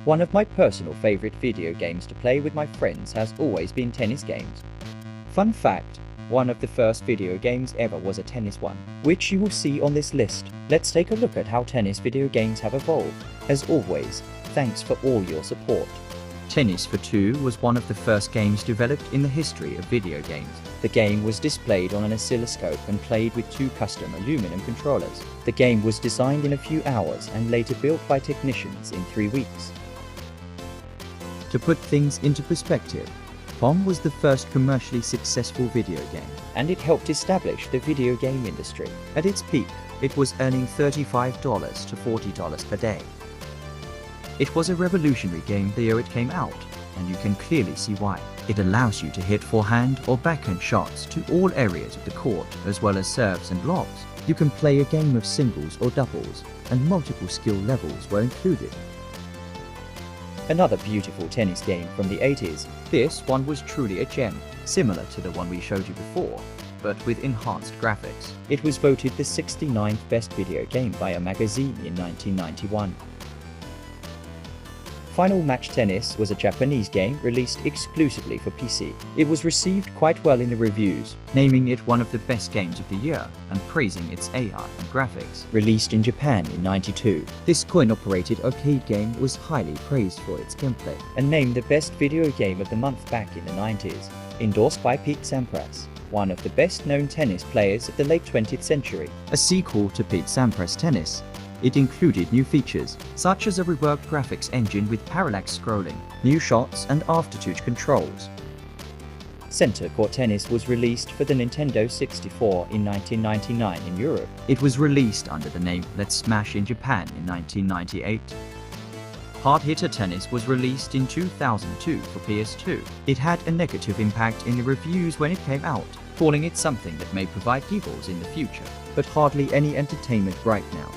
One of my personal favorite video games to play with my friends has always been tennis games. Fun fact, one of the first video games ever was a tennis one, which you will see on this list. Let's take a look at how tennis video games have evolved. As always, thanks for all your support. Tennis for Two was one of the first games developed in the history of video games. The game was displayed on an oscilloscope and played with two custom aluminum controllers. The game was designed in a few hours and later built by technicians in 3 weeks. To put things into perspective, Pong was the first commercially successful video game, and it helped establish the video game industry. At its peak, it was earning $35 to $40 per day. It was a revolutionary game the year it came out, and you can clearly see why. It allows you to hit forehand or backhand shots to all areas of the court, as well as serves and lobs. You can play a game of singles or doubles, and multiple skill levels were included. Another beautiful tennis game from the 80s. This one was truly a gem, similar to the one we showed you before, but with enhanced graphics. It was voted the 69th best video game by a magazine in 1991. Final Match Tennis was a Japanese game released exclusively for PC. It was received quite well in the reviews, naming it one of the best games of the year and praising its AI and graphics. Released in Japan in '92, this coin-operated arcade game was highly praised for its gameplay and named the best video game of the month back in the 90s. Endorsed by Pete Sampras, one of the best-known tennis players of the late 20th century. A sequel to Pete Sampras Tennis, it included new features, such as a reworked graphics engine with parallax scrolling, new shots and aftertouch controls. Center Court Tennis was released for the Nintendo 64 in 1999 in Europe. It was released under the name Let's Smash in Japan in 1998. Hard Hitter Tennis was released in 2002 for PS2. It had a negative impact in the reviews when it came out, calling it something that may provide giggles in the future, but hardly any entertainment right now.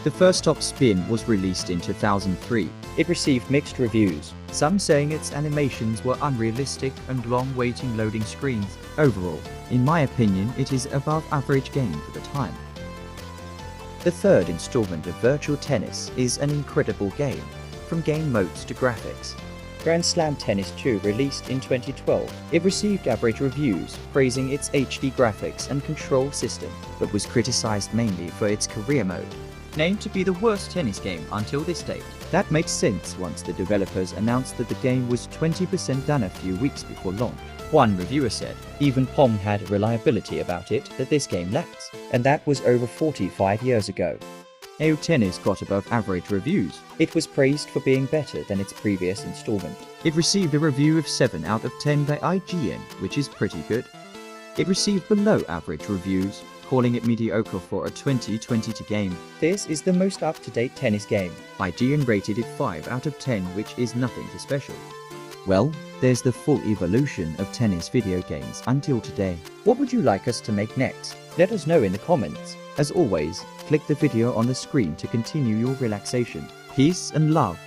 The first Top Spin was released in 2003. It received mixed reviews, some saying its animations were unrealistic and long waiting loading screens. Overall, in my opinion, it is above average game for the time. The third installment of Virtua Tennis is an incredible game, from game modes to graphics. Grand Slam Tennis 2 released in 2012. It received average reviews, praising its HD graphics and control system, but was criticized mainly for its career mode, named to be the worst tennis game until this date. That makes sense once the developers announced that the game was 20% done a few weeks before launch. One reviewer said, even Pong had reliability about it that this game lacks, and that was over 45 years ago. AO Tennis got above average reviews. It was praised for being better than its previous installment. It received a review of 7 out of 10 by IGN, which is pretty good. It received below average reviews, calling it mediocre for a 2022 game. This is the most up-to-date tennis game. IGN rated it 5 out of 10, which is nothing too special. Well, there's the full evolution of tennis video games until today. What would you like us to make next? Let us know in the comments. As always, click the video on the screen to continue your relaxation. Peace and love.